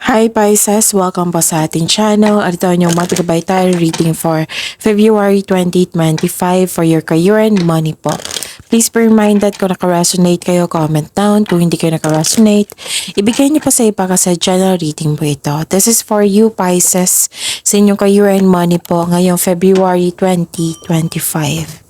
Hi Pisces! Welcome po sa ating channel. At ito yung magbigay tayo reading for February 2025 for your career and money po. Please be reminded kung naka-resonate kayo, comment down. Kung hindi kayo naka-resonate, ibigay niyo pa sa iba kasi general reading po ito. This is for you Pisces sa inyong career and money po ngayong February 2025.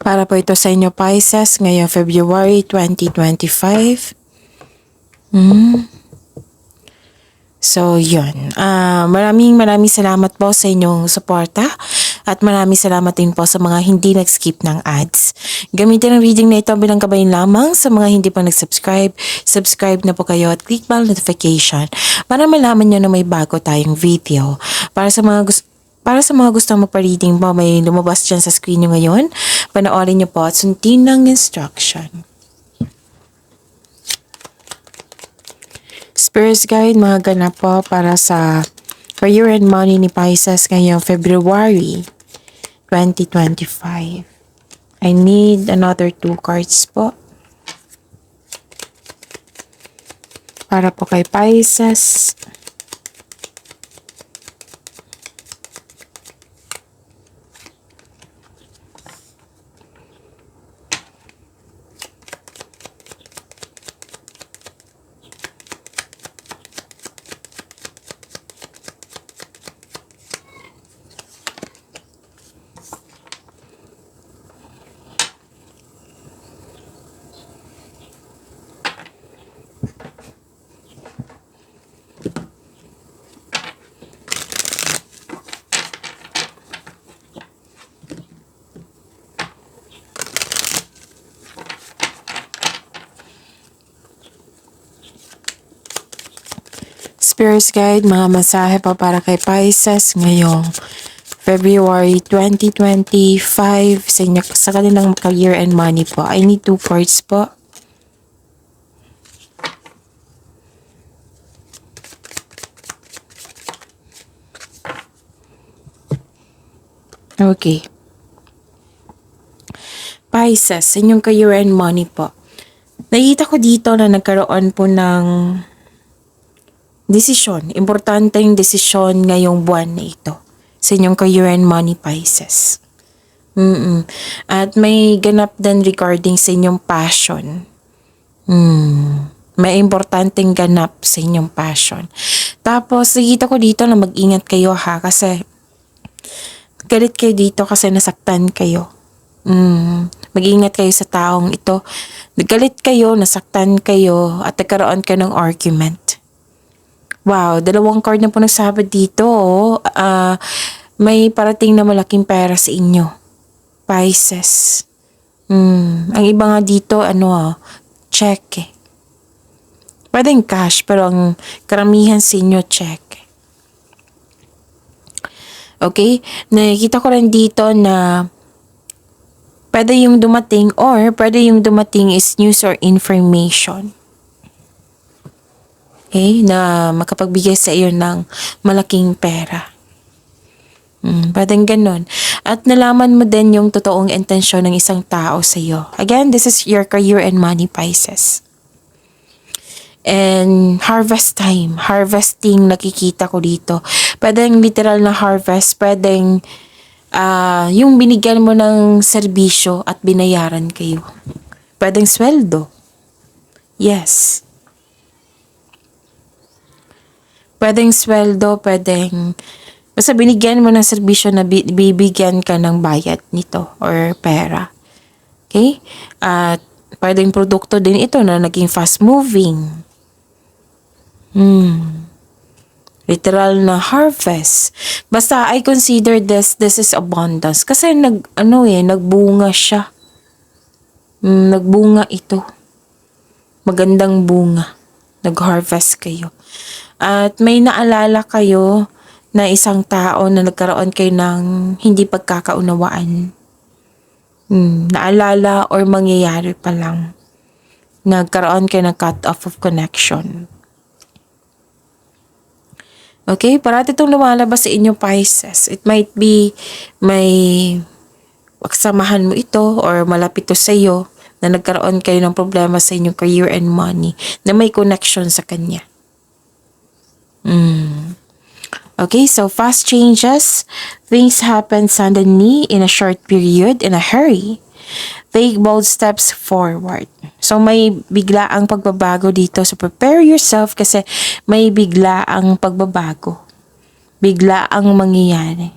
Para po ito sa inyo Pisces ngayong February 2025. So, yun. Maraming salamat po sa inyong suporta at maraming salamat din po sa mga hindi nag-skip ng ads. Gamitin ang reading na ito bilang kabayan lamang sa mga hindi pa nag-subscribe. Subscribe na po kayo at click bell notification para malaman nyo na may bago tayong video. Para sa mga gustong magpa-reading po, may lumabas dyan sa screen nyo ngayon. Panoorin nyo po at sundin ng instruction. Spirit Guide, mga ganap po para sa career and money ni Pisces ngayong February 2025. I need another 2 cards po. Para po kay Pisces. Spirit Guide, mga mensahe pa para kay Pisces ngayong February 2025 sa kanilang career and money po. I need 2 cards po. Okay. Pisces, sa inyong career and money po. Nakita ko dito na nagkaroon po ng desisyon, importanteng desisyon ngayong buwan na ito sa inyong career and money Pisces. At may ganap din regarding sa inyong passion. May importanteng ganap sa inyong passion. Tapos, nakita ko dito na mag-ingat kayo ha kasi galit kayo dito kasi nasaktan kayo. Mag-ingat kayo sa taong ito. Galit kayo, nasaktan kayo at nagkaroon ka ng argument. Wow, 2 card na po nagsabi dito. May parating na malaking pera sa inyo. Pisces. Ang iba nga dito, check eh. Pwedeng cash, pero ang karamihan sa inyo, check. Okay? Nakikita ko rin dito na pwede yung dumating is news or information. Okay, na makapagbigay sa iyo ng malaking pera. Pwedeng ganun. At nalaman mo din yung totoong intensyon ng isang tao sa iyo. Again, this is your career and money Pisces. And harvest time. Harvesting nakikita ko dito. Pwedeng literal na harvest. Pwedeng yung binigyan mo ng serbisyo at binayaran kayo. Pwedeng sweldo. Yes. Pwedeng sweldo, basta binigyan mo ng serbisyo na bibigyan ka ng bayad nito or pera. Okay? At pwedeng produkto din ito na naging fast moving. Literal na harvest. Basta I consider this is abundance. Kasi nagbunga siya. Nagbunga ito. Magandang bunga. Nag-harvest kayo. At may naalala kayo na isang tao na nagkaroon kayo ng hindi pagkakaunawaan. Naalala or mangyayari pa lang. Nagkaroon kayo ng cut off of connection. Okay? Parati itong lumalabas sa inyo, Pisces. It might be may kasamahan mo ito or malapit to sa iyo na nagkaroon kayo ng problema sa inyong career and money na may connection sa kanya. Okay, so fast changes. Things happen suddenly in a short period, in a hurry. Take bold steps forward. So may biglaang pagbabago dito. So prepare yourself kasi may biglaang pagbabago. Biglaang mangyayari.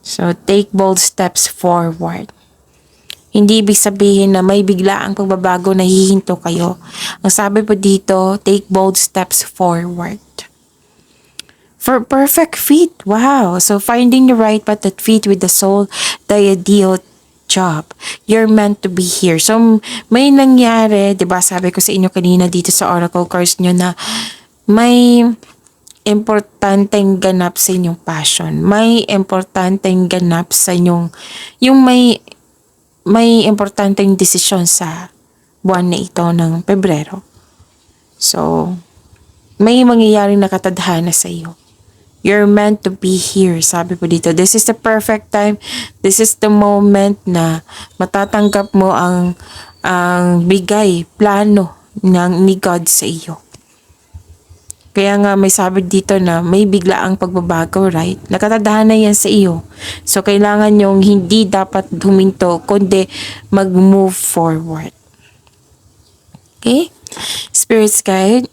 So take bold steps forward. Hindi ibig sabihin na may biglaang pagbabago na hihinto kayo. Ang sabi po dito, take bold steps forward. For perfect fit. Wow. So finding the right path that fit with the soul, the ideal job. You're meant to be here. So may nangyari, 'di ba? Sabi ko sa inyo kanina dito sa oracle cards nyo na may importanteng ganap sa inyong passion. May importanteng ganap sa inyong may importanteng desisyon sa buwan na ito ng Pebrero. So may mangyayaring nakatadhana sa iyo. You're meant to be here. Sabi po dito, this is the perfect time. This is the moment na matatanggap mo ang bigay, plano ni God sa iyo. Kaya nga may sabi dito na may biglaang pagbabago, right? Nakatadhana yan sa iyo. So kailangan yung hindi dapat huminto, kundi mag-move forward. Okay? Spirit's Guide.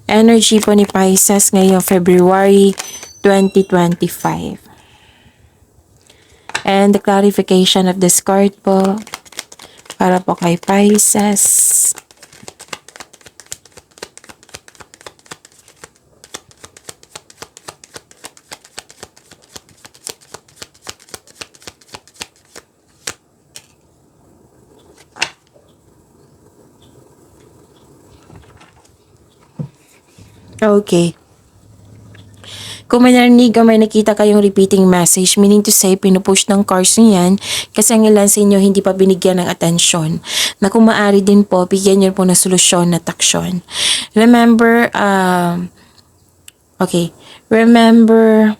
Energy po ni Pisces ngayong February 2025. And the clarification of this card po para po kay Pisces. Okay. Kung may narinig o may nakita kayong repeating message, meaning to say, pinupush ng cards niyan kasi ang ilan sa inyo hindi pa binigyan ng atensyon. Na kung maaari din po, bigyan nyo po ng solusyon at aksyon. Remember, remember,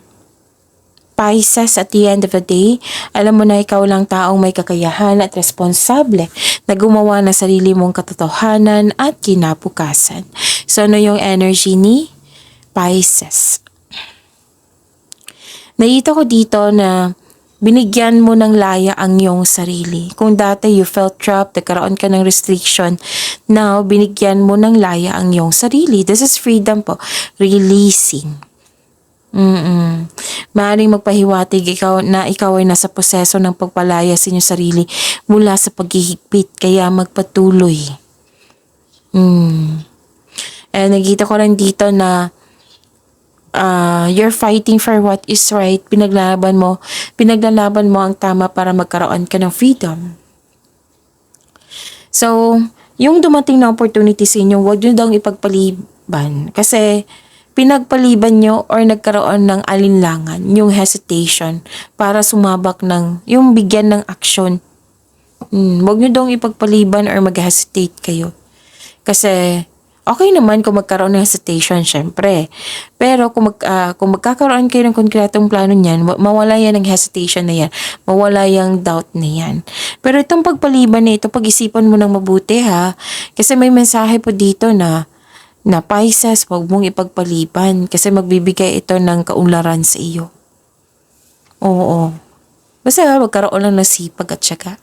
Pisces, at the end of the day, alam mo na ikaw lang taong may kakayahan at responsable na gumawa ng sarili mong katotohanan at kinabukasan. So, ano yung energy ni Pisces? Nakita ko dito na binigyan mo ng laya ang iyong sarili. Kung dati you felt trapped, nagkaroon ka ng restriction, now binigyan mo ng laya ang iyong sarili. This is freedom po. Releasing. Maaaring magpahiwatig ikaw ay nasa proseso ng pagpalaya sa inyong sarili mula sa paghihigpit, kaya magpatuloy. And nakita ko rin dito na you're fighting for what is right. Pinaglalaban mo ang tama para magkaroon ka ng freedom. So, yung dumating na opportunity sa inyo, huwag nyo daw ipagpaliban. Kasi, pinagpaliban nyo or nagkaroon ng alinlangan, yung hesitation, para sumabak ng, yung bigyan ng aksyon. Huwag nyo daw ipagpaliban or mag-hesitate kayo. Kasi, okay naman kung magkaroon ng hesitation, syempre. Pero kung magkakaroon kayo ng konkretong plano niyan, mawala yan ng hesitation na yan. Mawala yung doubt na yan. Pero itong pagpaliban na ito, pag-isipan mo ng mabuti ha. Kasi may mensahe po dito na Pisces, huwag mong ipagpaliban. Kasi magbibigay ito ng kaunlaran sa iyo. Oo. Basta magkaroon lang ng sipag at syaga.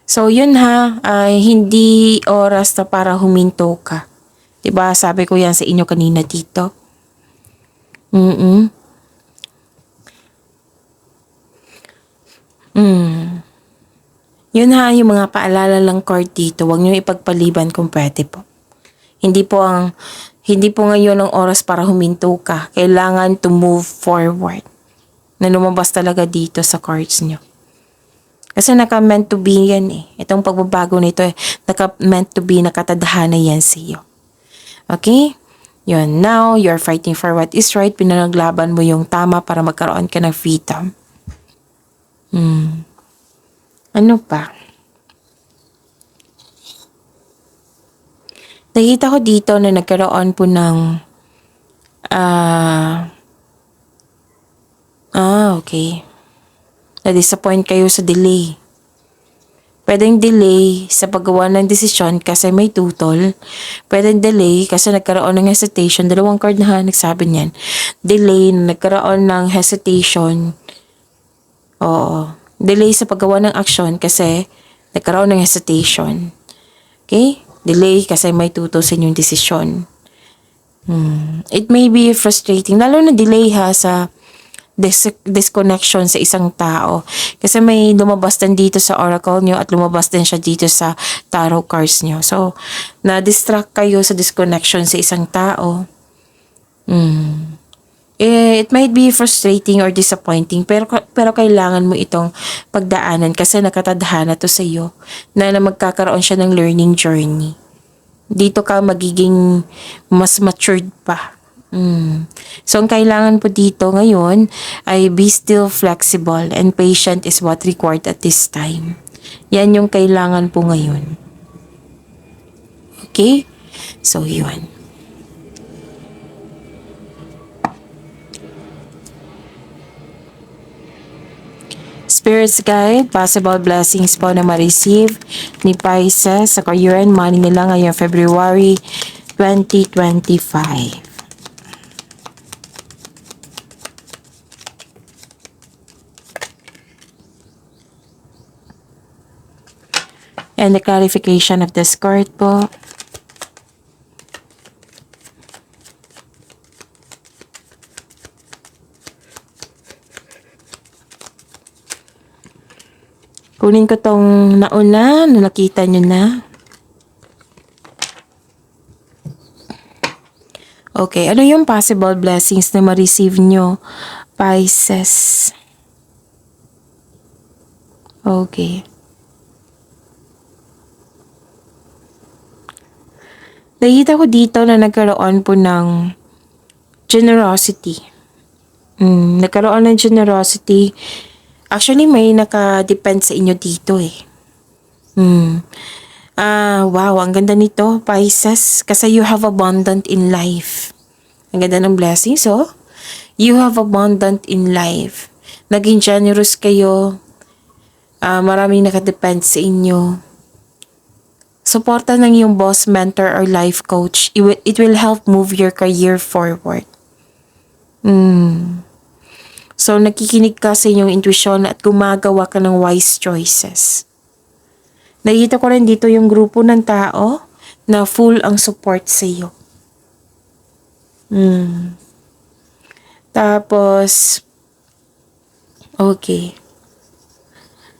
So, yun ha, hindi oras na para huminto ka. Diba? Sabi ko yan sa inyo kanina dito. Yun ha, yung mga paalala lang card dito, huwag nyo ipagpaliban kung pwede po. Hindi po ngayon ang oras para huminto ka. Kailangan to move forward. Na lumabas talaga dito sa cards nyo. Kasi naka-meant to be yan eh. Itong pagbabago nito naka-meant to be, nakatadhana yan sa iyo. Okay? Yun. Now, you're fighting for what is right. Pinaglaban mo yung tama para magkaroon ka ng freedom. Ano pa? Nakita ko dito na nagkaroon po ng okay. Na-disappoint kayo sa delay. Pwedeng delay sa paggawa ng desisyon kasi may tutol. Pwedeng delay kasi nagkaroon ng hesitation. Dalawang card na nagsabi niyan. Delay na nagkaroon ng hesitation. Oo. Delay sa paggawa ng aksyon kasi nagkaroon ng hesitation. Okay? Delay kasi may tutol sa inyong desisyon. It may be frustrating. Lalo na delay sa disconnection sa isang tao. Kasi may lumabas din dito sa oracle nyo at lumabas din siya dito sa tarot cards nyo. So, na-distract kayo sa disconnection sa isang tao. It might be frustrating or disappointing pero kailangan mo itong pagdaanan kasi nakatadhana to sa iyo na magkakaroon siya ng learning journey. Dito ka magiging mas matured pa. So, ang kailangan po dito ngayon ay be still flexible and patient is what required at this time. Yan yung kailangan po ngayon. Okay? So, yun. Spirits guide, possible blessings po na ma-receive ni Pisces sa career and money nila ngayong February 2025. And the clarification of this card po. Kunin ko tong nauna na nakita nyo na. Okay, ano yung possible blessings na ma-receive nyo, Pisces? Okay. Nakita ko dito na nagkaroon po ng generosity. Nagkaroon ng generosity. Actually, may naka-depend sa inyo dito eh. Wow, ang ganda nito, Pisces. Kasi you have abundant in life. Ang ganda ng blessings, oh. You have abundant in life. Naging generous kayo. Maraming naka-depend sa inyo. Suporta ng iyong boss, mentor, or life coach. It will help move your career forward. So, nakikinig ka sa inyong intuition at gumagawa ka ng wise choices. Nakita ko rin dito yung grupo ng tao na full ang support sa iyo. Tapos, okay.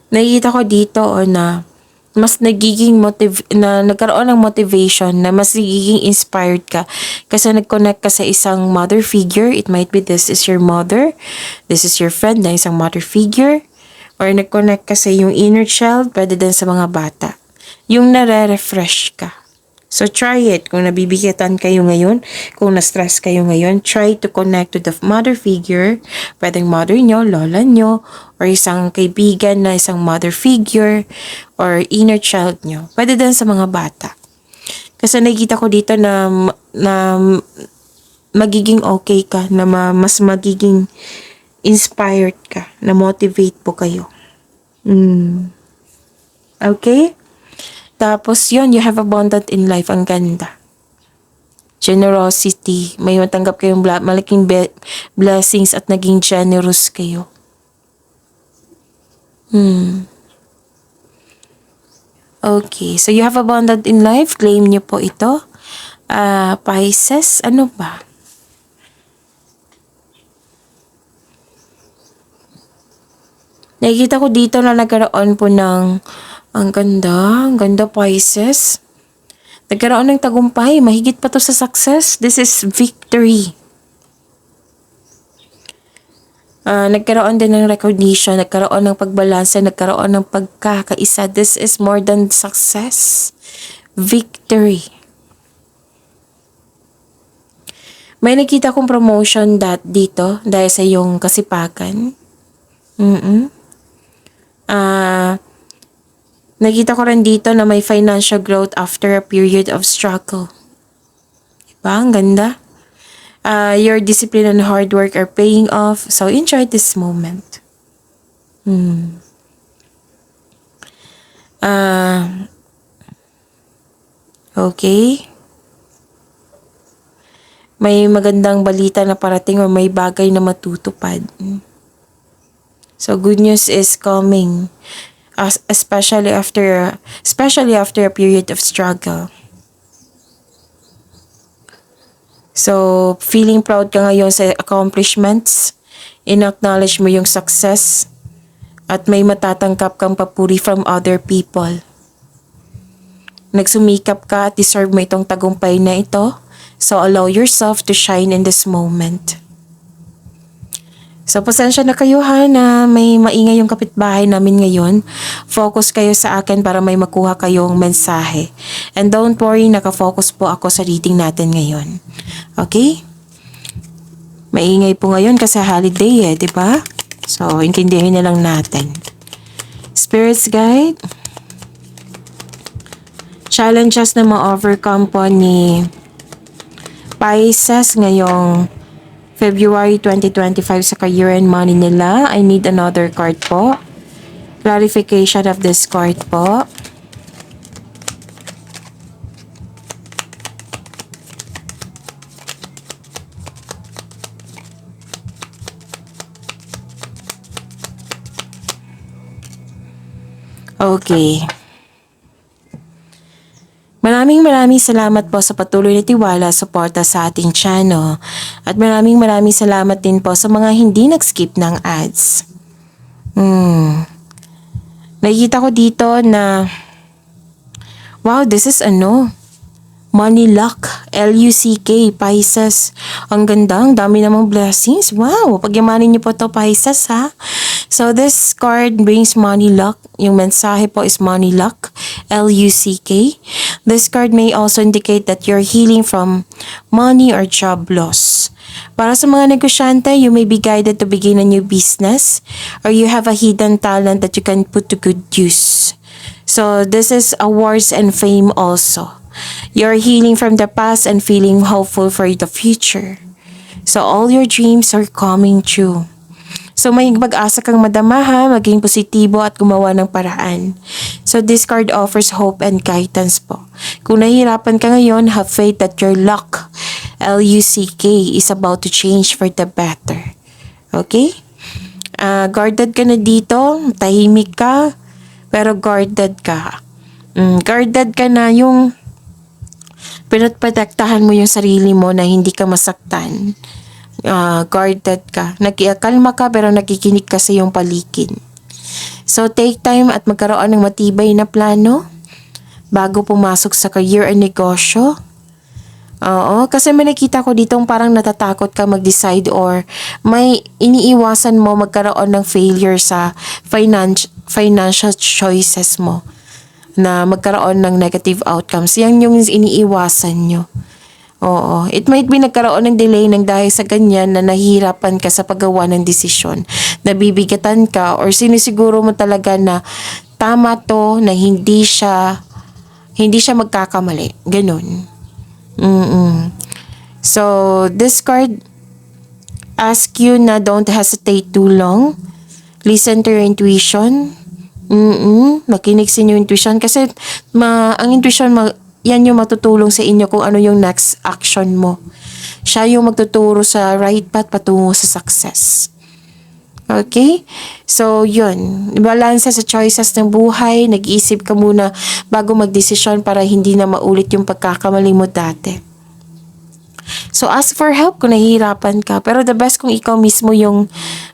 Nakita ko dito na mas nagiging nagkaroon ng motivation na mas nagiging inspired ka kasi nag-connect ka sa isang mother figure. It might be this is your mother, this is your friend na isang mother figure, or nag-connect ka sa yung inner child, pwede din sa mga bata. Yung nare-refresh ka. So, try it. Kung nabibigatan kayo ngayon, kung na-stress kayo ngayon, try to connect to the mother figure. Pwedeng mother nyo, lola nyo, or isang kaibigan na isang mother figure, or inner child nyo. Pwede din sa mga bata. Kasi nakikita ko dito na magiging okay ka, na mas magiging inspired ka, na motivate po kayo. Okay? Tapos yun, you have abundant in life. Ang ganda. Generosity. May matanggap kayong malaking blessings at naging generous kayo. Okay. So you have abundant in life. Claim niyo po ito. Pisces, ano ba? Nakikita ko dito na nagkaroon po ng ang ganda Pisces. Nagkaroon ng tagumpay, mahigit pa to sa success. This is victory. Nagkaroon din ng recognition, nagkaroon ng pagbalanse, nagkaroon ng pagkakaisa. This is more than success. Victory. May nakita kong promotion dito dahil sa iyong kasipagan. Nakita ko rin dito na may financial growth after a period of struggle. Diba? Ang ganda. Your discipline and hard work are paying off. So, enjoy this moment. Okay. May magandang balita na parating or may bagay na matutupad. So, good news is coming. Especially after a period of struggle. So, feeling proud ka ngayon sa accomplishments, in-acknowledge mo yung success, at may matatangkap kang papuri from other people. Nagsumikap ka at deserve mo itong tagumpay na ito, so allow yourself to shine in this moment. So, pasensya na kayo ha na may maingay yung kapitbahay namin ngayon. Focus kayo sa akin para may makuha kayong mensahe. And don't worry, nakafocus po ako sa reading natin ngayon. Okay? Maingay po ngayon kasi holiday di ba? So, intindihin na lang natin. Spirits Guide. Challenges na ma-overcome po ni Pisces ngayong February 2025 sa career and money nila. I need another card po. Clarification of this card po. Okay. Maraming salamat po sa patuloy na tiwala, suporta sa ating channel. At maraming salamat din po sa mga hindi nag-skip ng ads. Nakikita ko dito na, wow, this is Money Luck, L-U-C-K, Pisces. Ang ganda, ang dami namang blessings. Wow, pagyamanin niyo po to Pisces ha. So this card brings money luck. Yung mensahe po is money luck, L-U-C-K. This card may also indicate that you're healing from money or job loss. Para sa mga negosyante, you may be guided to begin a new business or you have a hidden talent that you can put to good use. So this is awards and fame also. You're healing from the past and feeling hopeful for the future. So all your dreams are coming true. So may pag-asa kang madama ha, maging positibo at gumawa ng paraan. So this card offers hope and guidance po. Kung nahihirapan ka ngayon, have faith that your luck, L-U-C-K, is about to change for the better. Okay? Guarded ka na dito, tahimik ka, pero guarded ka. Guarded ka na yung pinoprotektahan mo yung sarili mo na hindi ka masaktan. Guarded ka. Nagkiakalma ka pero nakikinig ka sa iyong paligid. So take time at magkaroon ng matibay na plano bago pumasok sa career and negosyo. Oo, kasi may nakita ko ditong parang natatakot ka mag-decide or may iniiwasan mo magkaroon ng failure sa financial choices mo na magkaroon ng negative outcomes. Yan yung iniiwasan nyo. Oo, it might be nagkaroon ng delay ng dahil sa ganyan na nahihirapan ka sa paggawa ng desisyon. Nabibigatan ka or sinisiguro mo talaga na tama to, na hindi siya magkakamali. Ganun. So, this card ask you na don't hesitate too long. Listen to your intuition. Makinig sa inyong intuition kasi ang intuition yan yung matutulong sa inyo kung ano yung next action mo. Siya yung magtuturo sa right path patungo sa success. Okay? So, yun. Balance sa choices ng buhay. Nag-iisip ka muna bago magdesisyon para hindi na maulit yung pagkakamali mo dati. So, ask for help kung nahihirapan ka. Pero the best kung ikaw mismo yung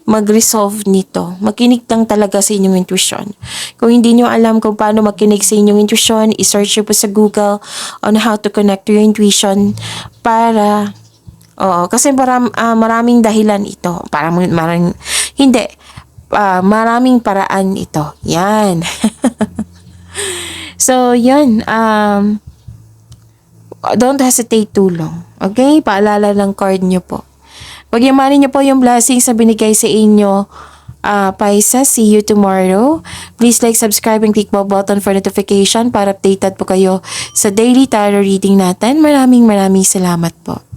mag-resolve nito. Makinig lang talaga sa inyong intuition. Kung hindi nyo alam kung paano makinig sa inyong intuition, i-search nyo po sa Google on how to connect to your intuition para... kasi maraming dahilan ito. Maraming paraan ito. Yan. So, yan. Don't hesitate too long. Okay? Paalala ng card nyo po. Pagyamanin nyo po yung blessings na binigay sa inyo Paisa, see you tomorrow. Please like, subscribe, and click bell button for notification para updated po kayo sa daily tarot reading natin. Maraming salamat po.